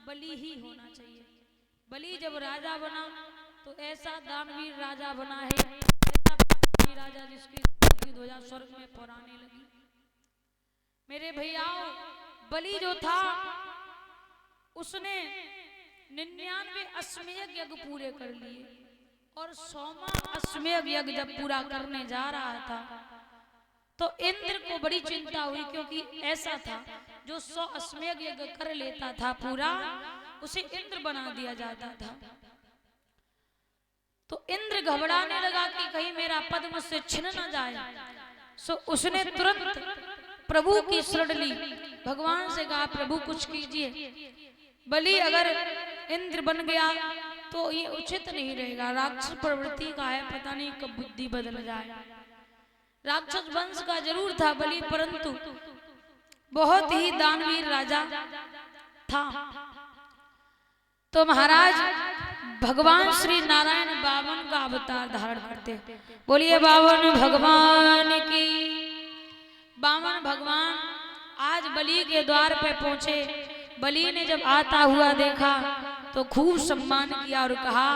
बलि ही होना चाहिए। बलि जब राजा बना तो ऐसा दानवीर राजा बना है, ऐसा दानवीर राजा जिसकी ध्वजा स्वर्ग में फहराने लगी। मेरे भैयाओं, बलि जो था उसने 99 अश्वमेध यज्ञ पूरे कर लिए और 100वां अश्वमेध यज्ञ जब पूरा करने जा रहा था तो इंद्र को बड़ी चिंता हुई, क्योंकि ऐसा था जो 100 अश्वमेध यज्ञ कर लेता था पूरा, उसे इंद्र बना दिया जाता था। तो इंद्र घबराने लगा कि कहीं मेरा पद मुझसे छिन न जाए। सो उसने तुरंत प्रभु की शरण ली, भगवान से कहा प्रभु कुछ कीजिए, बलि अगर इंद्र बन गया तो ये उचित नहीं रहेगा। राक्षस प्रवृत्ति का है, पता नहीं कब बुद्धि बदल जाए। राक्षस वंश का जरूर था बलि, परंतु बहुत ही दानवीर राजा था। तो महाराज भगवान श्री नारायण बावन का अवतार धारण करते। बोलिए बावन भगवान की। बावन भगवान आज बलि के द्वार पे पहुंचे। बलि ने जब आता हुआ देखा तो खूब सम्मान किया और कहा,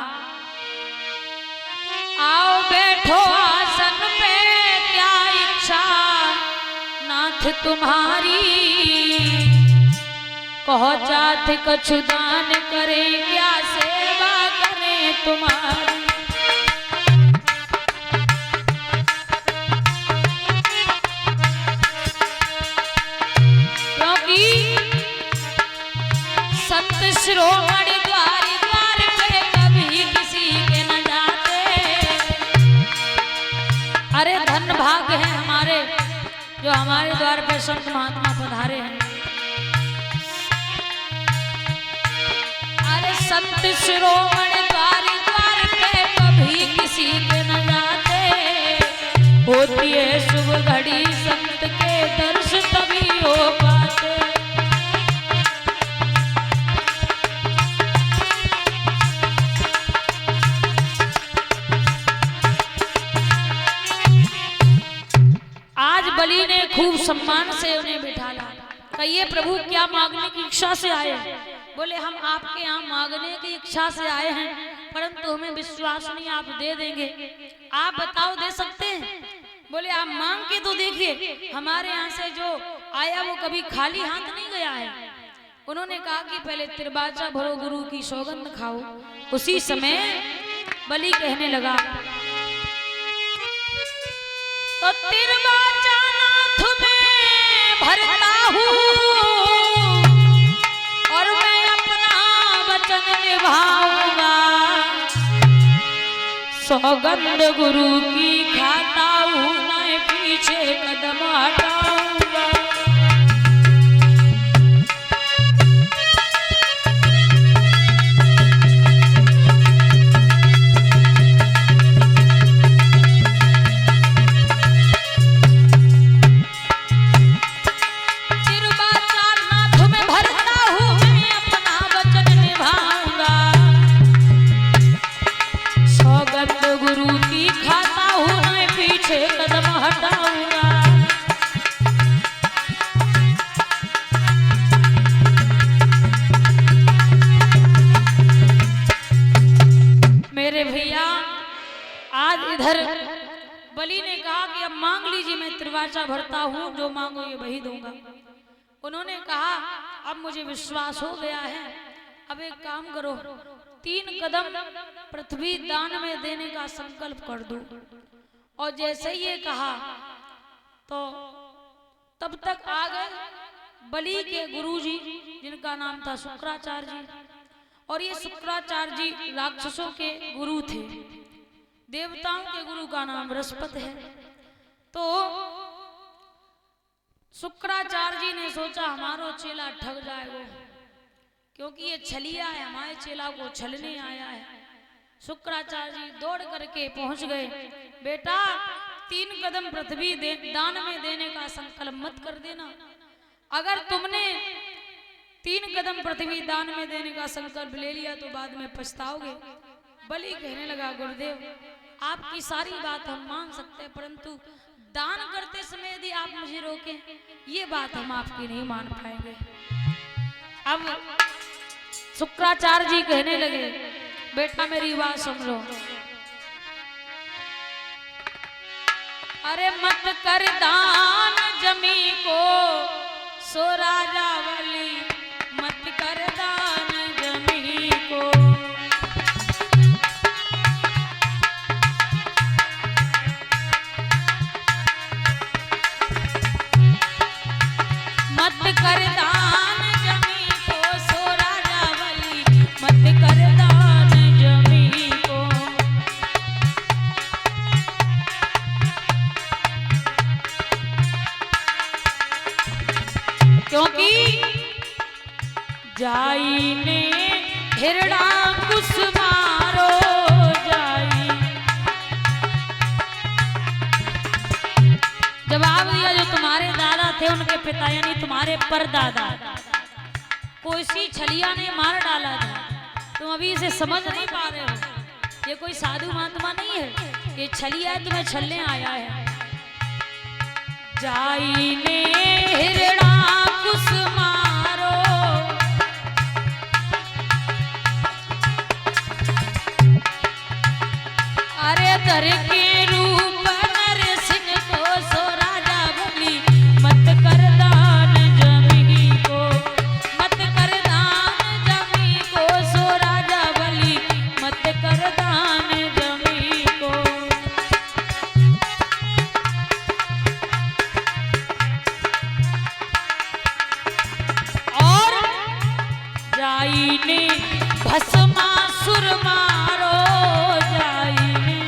आओ बैठो आसन पे, क्या इच्छा नाथ तुम्हारी, कहो जात कछु दान करे, क्या सेवा करे तुम्हारी। क्योंकि संत शिरोमणि द्वार द्वार पे कभी किसी के न जाते। अरे धन भाग्य है हमारे जो हमारे द्वार पे संत महात्मा पधारे हैं। अरे संत शिरोमणि द्वार द्वार पे कभी किसी के न जाते। होती है शुभ घड़ी संत के दर्श तभी हो पाते। आज बलि ने खूब सम्मान से उन्हें बिठाला। कहिए प्रभु क्या मांगने की इच्छा से आए? बोले हम आपके यहाँ मांगने की इच्छा से आए हैं, परंतु हमें विश्वास नहीं आप दे देंगे। आप बताओ दे सकते हैं? बोले आप मांग के तो देखिए, हमारे यहाँ से जो आया वो कभी खाली हाथ नहीं गया है। उन्होंने कहा कि पहले तिरबाचा भरो गुरु की सौगंध खाओ। उसी समय बलि कहने लगा, तो तिरबाचा नाथ में भरता हूँ और मैं अपना वचन निभाऊंगा। सौगंध गुरु की खाता हूँ, न पीछे कदम हटाऊंगा। बलि ने कहा कि अब मांग लीजिए, मैं त्रिवाचा भरता हूँ, जो मांगो ये वही दूंगा। उन्होंने कहा अब मुझे विश्वास हो गया है, अब एक काम करो, 3 कदम पृथ्वी दान में देने का संकल्प कर दो। और जैसे ही ये कहा तो तब तक आ गए बलि के गुरुजी, जिनका नाम था शुक्राचार्य जी। और ये शुक्राचार्य जी राक्षसों के गुरु थे, देवताओं के गुरु का नाम बृहस्पति है। तो शुक्राचार्य जी ने सोचा हमारा चेला ठग जाएगा, क्योंकि ये छलिया है, हमारे चेला को छलने आया है। शुक्राचार्य जी दौड़ करके पहुंच गए। बेटा 3 कदम पृथ्वी दान में देने का संकल्प मत कर देना। अगर तुमने 3 कदम पृथ्वी दान में देने का संकल्प ले लिया तो बाद में पछताओगे। बलि कहने लगा गुरुदेव आपकी सारी बात हम मान सकते हैं, परंतु दान करते समय यदि आप मुझे रोकें ये बात हम आपकी नहीं मान पाएंगे। अब शुक्राचार्य जी कहने लगे, बेटा मेरी बात सुन लो। अरे मत कर दान जमी को सो राजा बलि, मत कर दान जमी को। मत कर दान जमी को सो राजा बलि, मत कर दान जमी को। क्योंकि जाई ने हिरड़ा कुछ मारो जाई। जवाब दिया, जो तुम्हारे दादा थे उनके पिता यानी तुम्हारे परदादा को इसी छलिया ने मार डाला था। तुम अभी इसे समझ नहीं पा रहे हो। ये कोई साधु महात्मा नहीं है, ये छलिया तुम्हें छलने आया है। जाई ने हिरड़ा कुछ मारो, अरे धर के रूप नरसिंह को सो राजा बलि, मत कर दान जमी को। मत कर दान जमी को सो राजा बलि, मत कर दान जमी को। और जाई ने भस्मासुर मारो जाई ने,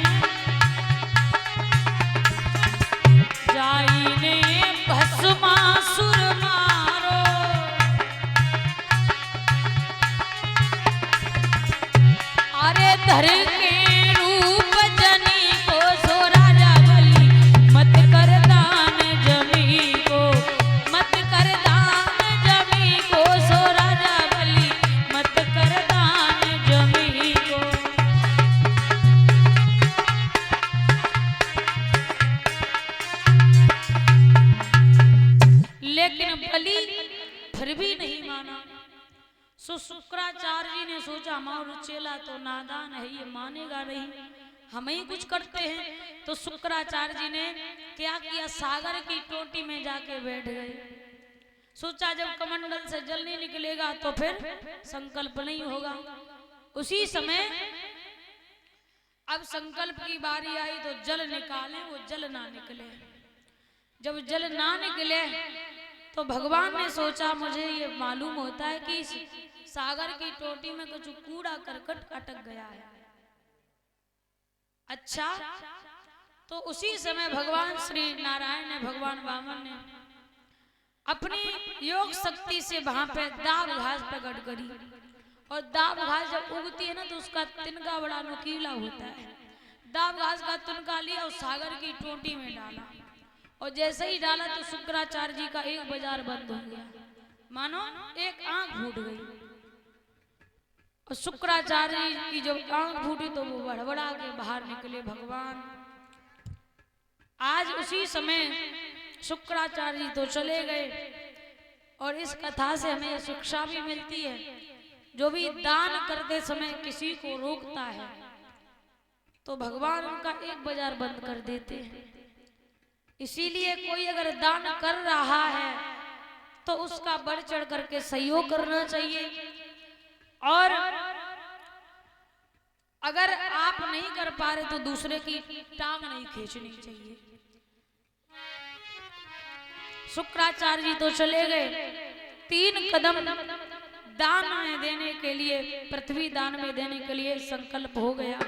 जाई ने भस्मासुर मारो। अरे धर के रूप जनी को सो राजा बलि, मत कर दान जमी को। मत कर दान जमी को सो राजा बलि, मत कर दान जमी को। लेकिन बलि फिर भी नहीं माना। सो शुक्राचार्य जी ने सोचा, हमारा चेला तो नादान है, ये मानेगा नहीं, हम ही कुछ करते हैं। तो शुक्राचार्य जी ने क्या किया, सागर की टोटी में जाके बैठ गए। सोचा जब कमंडल से जल नहीं निकलेगा तो फिर संकल्प नहीं होगा। उसी समय अब संकल्प की बारी आई तो जल निकाले, वो जल ना निकले। जब जल ना निकले तो भगवान ने सोचा, मुझे ये मालूम होता है कि सागर की टोटी में कुछ कूड़ा करकट अटक गया है। अच्छा, तो उसी समय भगवान श्री नारायण ने, भगवान वामन ने अपनी योग शक्ति से वहां पे दाब घास प्रकट करी। और दाब घास जब उगती है ना तो उसका तिनका बड़ा नुकीला होता है। दाब घास का तिनका लिया और सागर की टोटी में डाला, और जैसे ही डाला तो शुक्राचार्य जी का एक बाजार बंद हो गया, मानो एक आंख फूट गई। और शुक्राचार्य जी की जब आंख फूटी तो वो बड़बड़ा के बाहर निकले। भगवान आज उसी समय शुक्राचार्य जी तो चले गए। और इस कथा से हमें शिक्षा भी मिलती है, जो भी दान करते समय किसी को रोकता है तो भगवान उनका एक बाजार बंद कर देते हैं। इसीलिए कोई अगर दान कर रहा है तो उसका बढ़ चढ़ करके सहयोग करना चाहिए। और अगर आप नहीं कर पा रहे तो दूसरे की टांग नहीं खींचनी चाहिए। शुक्राचार्य जी तो चले गए, 3 कदम दान में देने के लिए, पृथ्वी दान में देने के लिए संकल्प हो गया।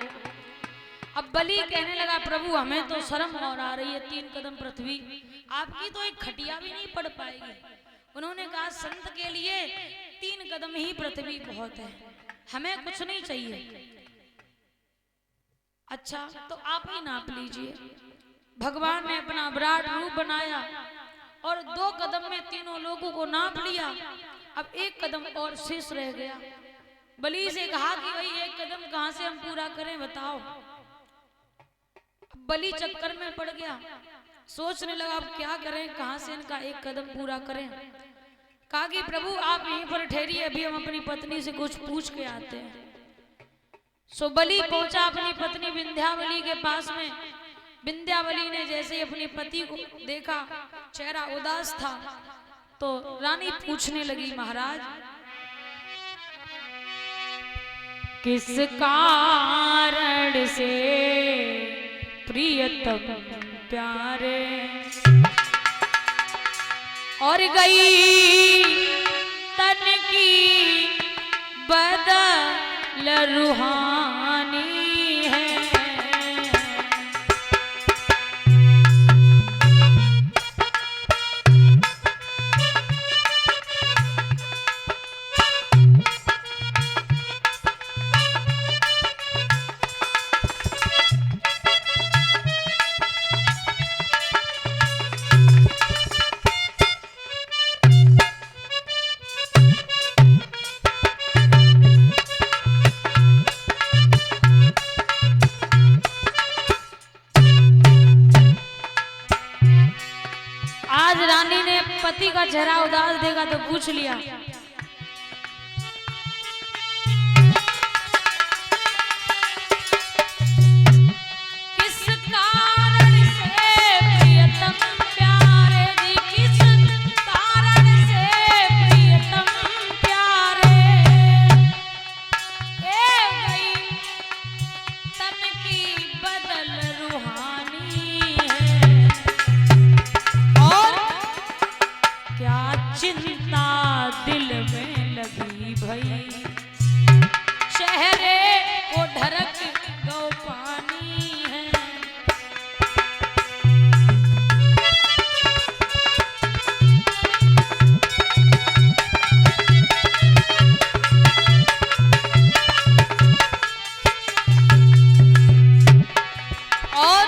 अब बलि कहने लगा, प्रभु हमें तो शर्म और आ रही है, 3 कदम पृथ्वी, आपकी तो एक खटिया भी नहीं पड़ पाएगी। उन्होंने कहा, संत के लिए 3 कदम ही पृथ्वी बहुत है, हमें कुछ नहीं चाहिए। अच्छा, तो आप ही नाप लीजिए। भगवान ने अपना विराट रूप बनाया और 2 कदम में तीनों लोगों को नाप लिया। अब 1 कदम और शेष रह गया। बलि से कहा कि भाई 1 कदम कहां से हम पूरा करें, बताओ। बलि चक्कर में पड़ गया, सोचने लगा अब क्या करें, कहां से इनका 1 कदम पूरा करें। कहा कि प्रभु आप यहीं पर ठहरिए, अभी हम अपनी पत्नी से कुछ पूछ के आते हैं। सो बलि पहुंचा अपनी पत्नी विंध्यावली के पास में। विंध्यावली ने जैसे ही अपने पति को देखा, चेहरा उदास था, तो रानी पूछने लगी, महाराज किस कारण से प्रियतम प्यारे और गई तन की बदल रूहानी है। आज रानी ने पति का चेहरा उदास देखा तो पूछ लिया, किस कारण से प्रियतम प्यारे जी, किस कारण से प्रियतम प्यारे ए गई तन की बदल रूहानी है। और क्या चिंता दिल में लगी भई, चेहरे को ढरक गो पानी है। और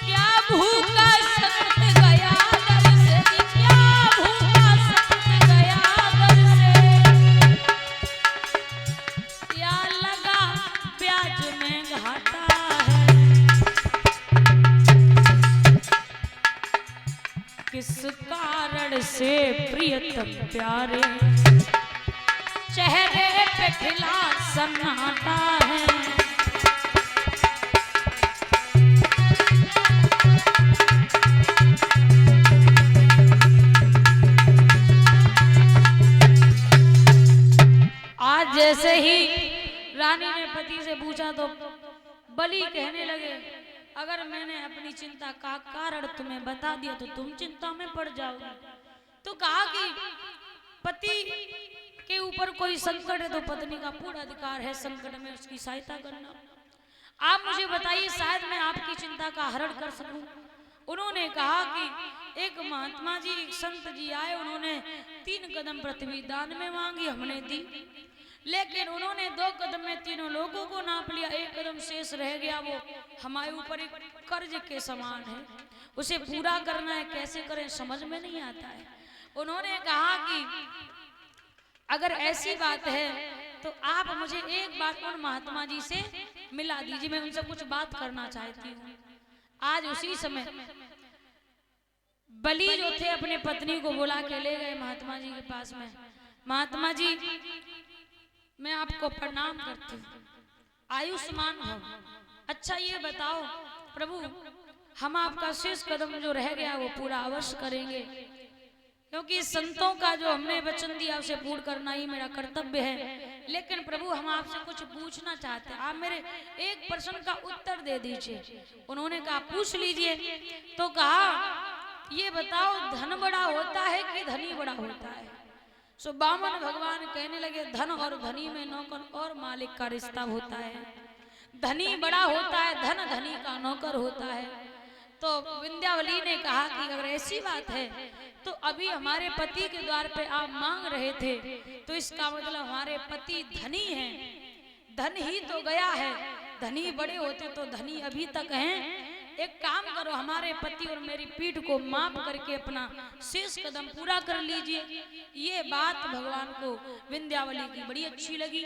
क्या भूखा सख्त गया दर से, क्या भूखा सख्त गया दर से, या लगा ब्याज में घाटा है। किस कारण से प्रियतम प्यारे चेहरे पे खिला सन्नाटा है। आज जैसे ही रानी ने पति से पूछा तो बलि कहने लगे, अगर मैंने अपनी चिंता का कारण तुम्हें बता दिया तो तुम चिंता में पड़ जाओगे। तो कहा कि पति के ऊपर कोई संकट है तो पत्नी का पूरा अधिकार है संकट में उसकी सहायता करना। आप मुझे बताइए, शायद मैं आपकी चिंता का हरण कर सकूं। उन्होंने कहा कि एक महात्मा जी, एक संत जी आए, उन्होंने 3 कदम पृथ्वी दान में मांगी, हमने दी, लेकिन उन्होंने 2 कदम में तीनों लोगों को नाप लिया, 1 कदम शेष रह गया, वो हमारे ऊपर एक कर्ज के समान है, उसे पूरा करना है, कैसे करें समझ में नहीं आता है। उन्होंने कहा कि अगर ऐसी बात है तो आप मुझे एक बार उन महात्मा जी से मिला दीजिए, मैं उनसे कुछ बात करना चाहती हूँ। आज उसी समय बलि जो थे अपने पत्नी को बुला के ले गए महात्मा जी के पास में। महात्मा जी, मैं आपको प्रणाम करती हूँ, आयुष्मान हो। अच्छा ये बताओ प्रभु, हम आपका शेष कदम जो रह गया वो पूरा अवश्य करेंगे, क्योंकि संतों का जो हमने वचन दिया उसे पूर्ण करना ही मेरा कर्तव्य है। लेकिन प्रभु हम आपसे कुछ पूछना चाहते हैं, आप मेरे एक प्रश्न का उत्तर दे दीजिए। उन्होंने कहा पूछ लीजिए। तो कहा ये बताओ, धन बड़ा होता है कि धनी बड़ा होता है? सो बामन भगवान कहने लगे, धन और धनी में नौकर और मालिक का रिश्ता होता है। धनी बड़ा होता है, धन धनी का नौकर होता है। तो विंध्यावली ने कहा कि अगर ऐसी बात है तो अभी हमारे पति के द्वार पे आप मांग रहे थे, तो इसका मतलब हमारे पति धनी हैं। धन ही तो गया है, धनी बड़े होते तो धनी अभी तक हैं। एक काम करो, हमारे पति और मेरी पीठ को माप करके अपना शेष कदम पूरा कर लीजिए। ये बात भगवान को विंध्यावली की बड़ी अच्छी लगी।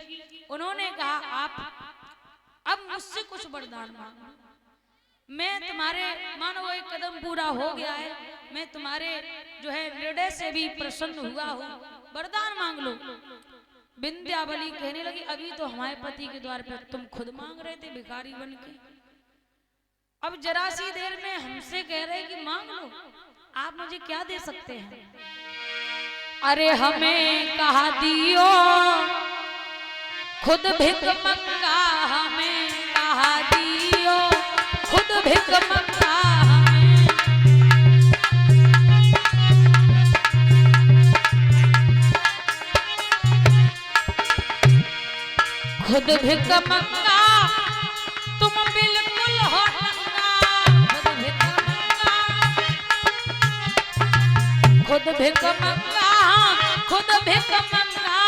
उन्होंने कहा आप अब मुझसे कुछ वरदान मांगो, मैं तुम्हारे, मानो एक कदम पूरा हो गया है, मैं तुम्हारे जो है हृदय से भी प्रसन्न हुआ हो, वरदान मांग लो। विंध्यावली कहने लगी अभी तो हमारे पति के द्वार पर तुम खुद मांग रहे थे भिखारी बन के, अब जरा सी देर में हमसे कह रहे कि मांग लो, आप मुझे क्या दे सकते हैं? अरे हमें कहा दियो खुद भिख मंगा, हमें कहा दियो खुद भिख मंगा, खुद भिख मंगा तुम बिल्कुल हो नंगा, खुद भिख मंगा, खुद भिख मंगा,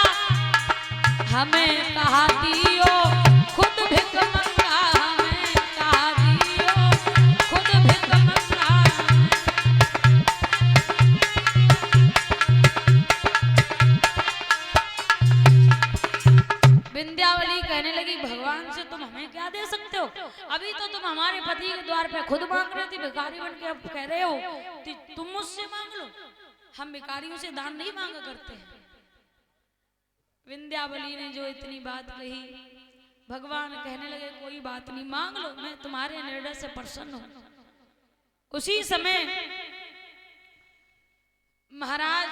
हमें कहा दियो खुद भिख मंगा, हमें कहा दियो खुद भिख मंगा। विंध्यावली कहने लगी भगवान से तुम हमें क्या दे सकते हो? अभी तो तुम हमारे पति के द्वार पे खुद मांग रहे थे भिखारी बन के, अब कह रहे हो कि तुम मुझसे मांग लो। हम भिखारियों से दान नहीं मांगा करते हैं। विंध्यावली ने जो इतनी बात कही, भगवान कहने लगे कोई बात नहीं, मांग लो, मैं तुम्हारे निर्णय से प्रसन्न हूं। उसी समय महाराज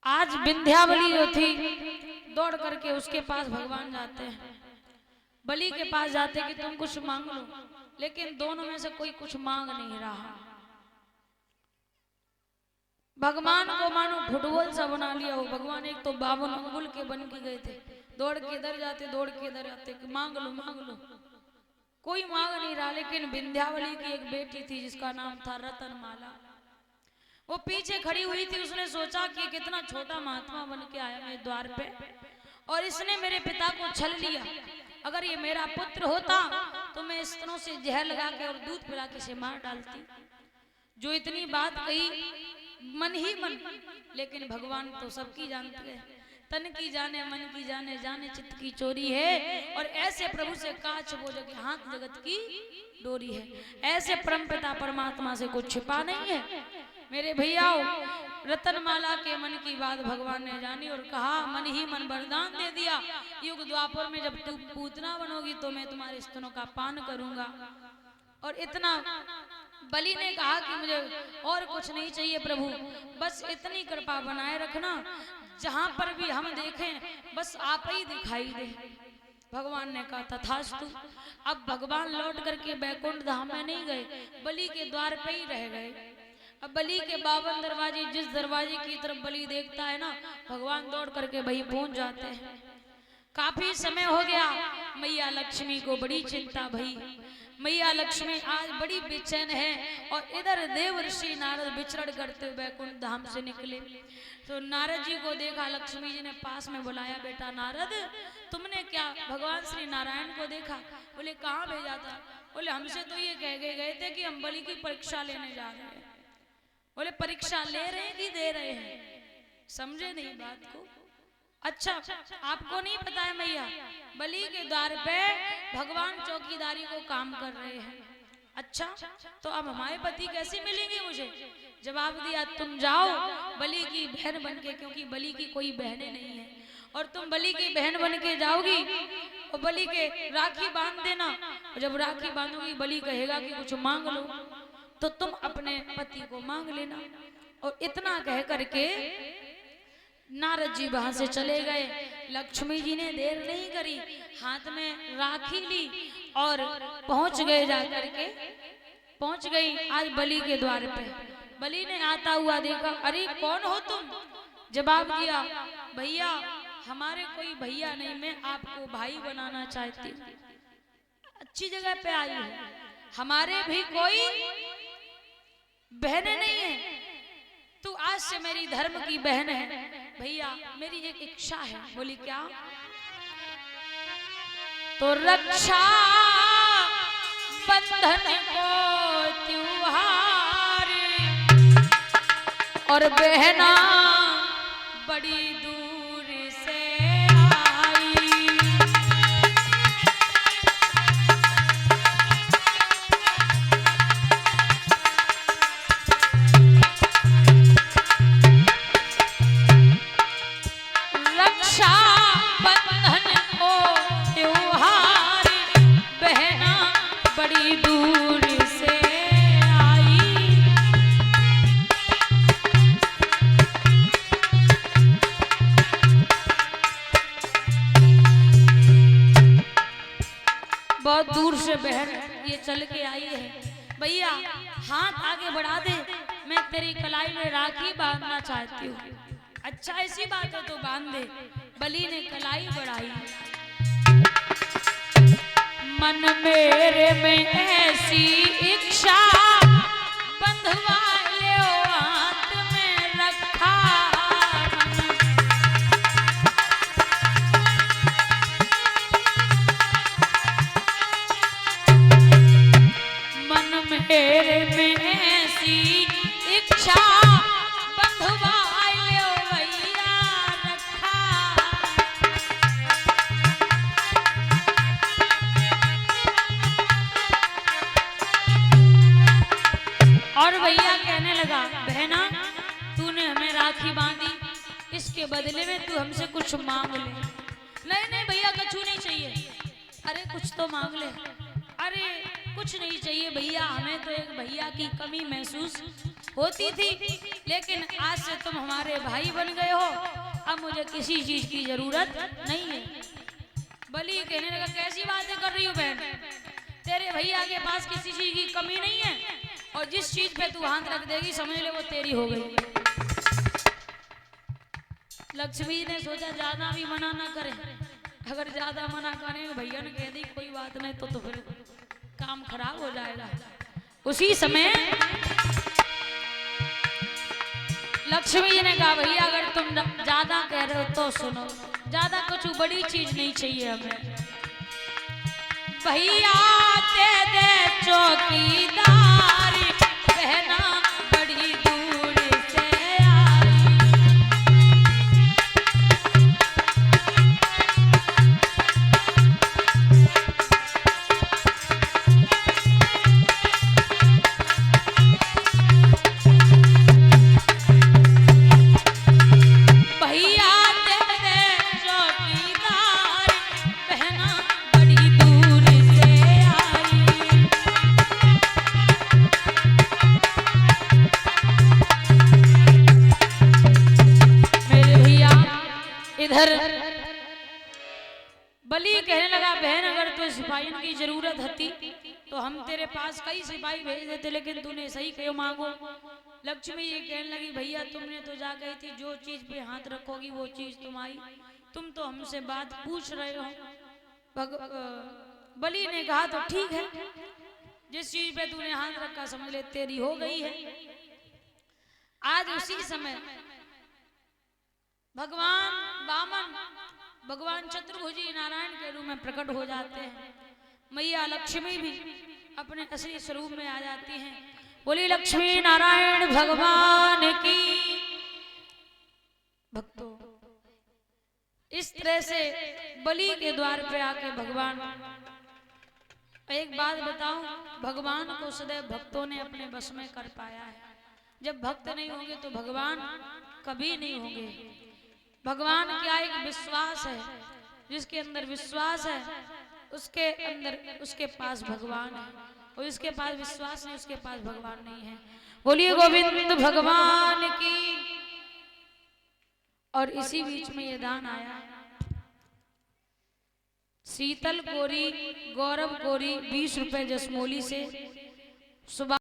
आज विंध्यावली जो थी दौड़ करके उसके पास भगवान जाते हैं, बलि के पास जाते कि तुम कुछ मांग लो, लेकिन दोनों में से कोई कुछ मांग नहीं रहा। भगवान को मानो फुटबॉल सा बना लिया हो। भगवान एक तो 52 अंगुल के बन के गए थे, दौड़ के इधर जाते दौड़ के इधर आते कि मांग लो मांग लो, कोई मांग नहीं रहा। लेकिन विंध्यावली की एक बेटी थी जिसका नाम था रतनमाला, वो पीछे खड़ी हुई थी। उसने सोचा कि कितना छोटा महात्मा बन के आया मेरे द्वार पे, और इसने मेरे पिता को छल लिया। अगर ये मेरा पुत्र होता तो मैं स्तनों से जहर लगा के और दूध पिला के इसे मार डालती। जो इतनी बात कही मन ही मन, लेकिन भगवान तो सबकी जानते हैं, तन की जाने मन की जाने, जाने चित्त की चोरी है। और ऐसे प्रभु से काछ वो जगह हाथ जगत की डोरी है। ऐसे परमपिता परमात्मा से कुछ छिपा नहीं है। मेरे भैयाओ, रतनमाला के मन की बात भगवान ने जानी और कहा, मन ही मन वरदान दे दिया, युग द्वापर में जब तू पूतना बनोगी तो मैं तुम्हारे स्तनों का पान करूंगा। और इतना बलि ने कहा कि मुझे और कुछ नहीं चाहिए प्रभु, बस इतनी कृपा बनाए रखना, जहां पर भी हम देखें बस आप ही दिखाई दे। भगवान ने कहा तथास्तु। अब भगवान लौट करके बैकुंठ धाम में नहीं गए, बलि के द्वार पे ही रह गए। अब बलि के 52 दरवाजे, जिस दरवाजे की तरफ बलि देखता है ना, भगवान दौड़ करके वहीं पहुंच जाते हैं। काफी समय हो गया, मैया लक्ष्मी को बड़ी चिंता भई। मैया लक्ष्मी आज बड़ी बेचैन है। और इधर देव ऋषि नारद विचरण करते हुए बैकुंठ धाम से निकले तो नारद जी को देखा। लक्ष्मी जी ने पास में बुलाया, बेटा नारद तुमने क्या भगवान श्री नारायण को देखा? बोले कहाँ भेजा था? बोले हमसे तो ये कह गए थे कि हम बलि की परीक्षा लेने जा रहे हैं। बोले परीक्षा ले रहे हैं कि दे रहे हैं? समझे नहीं बात को। अच्छा आपको नहीं पता है मैया, बलि के द्वार पे भगवान चौकीदारी को काम कर रहे हैं। अच्छा तो अब हमारे पति कैसे मिलेंगे मुझे? जवाब दिया, तुम जाओ बलि की बहन बनके, क्योंकि बलि की कोई बहनें नहीं है, और तुम बलि की बहन बन के जाओगी और बलि के राखी बांध देना। और जब राखी बांधोगी बलि कहेगा कि कुछ मांग लो, तो तुम अपने पति को मांग लेना। और इतना कह करके नारद जी वहां से चले गए। लक्ष्मी जी ने देर नहीं करी, हाथ में राखी ली और पहुंच गए, जाकर के पहुंच गई आज बलि के द्वार पे। बलि ने आता हुआ देखा, अरे कौन हो तुम? जवाब दिया, भैया हमारे कोई भैया नहीं, मैं आपको भाई बनाना चाहती हूँ। अच्छी जगह पे आई हूँ, हमारे भी कोई बहनें नहीं है, तू आज से मेरी धर्म की बहन है। भैया मेरी एक इच्छा है। बोली क्या? तो रक्षा बंधन को त्योहार और बहना बड़ी दूर से आई, चल के आई है, भैया हाथ आगे बढ़ा दे, मैं तेरी कलाई में राखी बांधना चाहती हूँ। अच्छा ऐसी बात है तो बांध दे। बलि ने कलाई बढ़ाई, मन मेरे में ऐसी इच्छा बंधवा ले हाथ में रखा, मन मेरे में ऐसी इच्छा बंधवा ले भैया रखा। और भैया कहने लगा, बहना तूने हमें राखी बांधी, इसके बदले में तू हमसे कुछ मांग ले। नहीं नहीं भैया कुछ नहीं चाहिए। अरे कुछ तो मांग ले। अरे कुछ नहीं चाहिए भैया, हमें तो एक भैया की कमी महसूस होती थी, लेकिन आज से तुम हमारे भाई बन गए हो, अब मुझे किसी चीज की जरूरत नहीं है। बलि कहने लगा, कैसी बातें कर रही हो बहन, तेरे भैया के पास किसी चीज की कमी नहीं है, और जिस चीज पे तू हाथ रख देगी समझ ले वो तेरी हो गई। लक्ष्मी ने सोचा ज्यादा भी मना ना करे, अगर ज्यादा मना करें भैया ने कह दी कोई बात नहीं तो फिर काम खराब हो जाएगा। उसी समय लक्ष्मी जी ने कहा, भैया अगर तुम ज्यादा कह रहे हो तो सुनो, ज्यादा कुछ बड़ी चीज नहीं चाहिए हमें। भैया दे दे चौकीदारी, बहना बड़ी दूर से आई। भैया दे दे चौकीदारी, बहना बड़ी दूर से आई। मेरे भैया इधर बलि कहने लगा, बहन अगर तुझे सिपाहियों की जरूरत होती तो हम तेरे पास कई सिपाही भेज देते, लेकिन तूने सही क्यों मांगो। लक्ष्मी ये कहने लगी, भैया तुमने तो जा गई थी, जो चीज पे हाथ रखोगी वो चीज तुम आई, तुम तो हमसे बात पूछ रहे हो। बलि ने कहा तो ठीक है, जिस चीज पे तूने हाथ रखा समझ ले तेरी हो गई है। आज उसी समय भगवान वामन, भगवान चतुर्भुजी नारायण के रूप में प्रकट हो जाते हैं। मैया लक्ष्मी भी अपने असली स्वरूप में आ जाती हैं। बोली लक्ष्मी नारायण भगवान की। भक्तों इस तरह से बलि के द्वार पे आके भगवान, एक बात बताऊं, भगवान को सदैव भक्तों ने अपने बस में कर पाया है। जब भक्त नहीं होंगे तो भगवान कभी नहीं होंगे। भगवान क्या एक विश्वास है, जिसके अंदर विश्वास है उसके अंदर उसके पास भगवान है, और जिसके पास विश्वास नहीं उसके पास भगवान नहीं है। बोलिए गोविंद भगवान की। और इसी बीच में ये दान आया, शीतल कोरी, गौरव कोरी 20 रुपए जसमोली से सुबह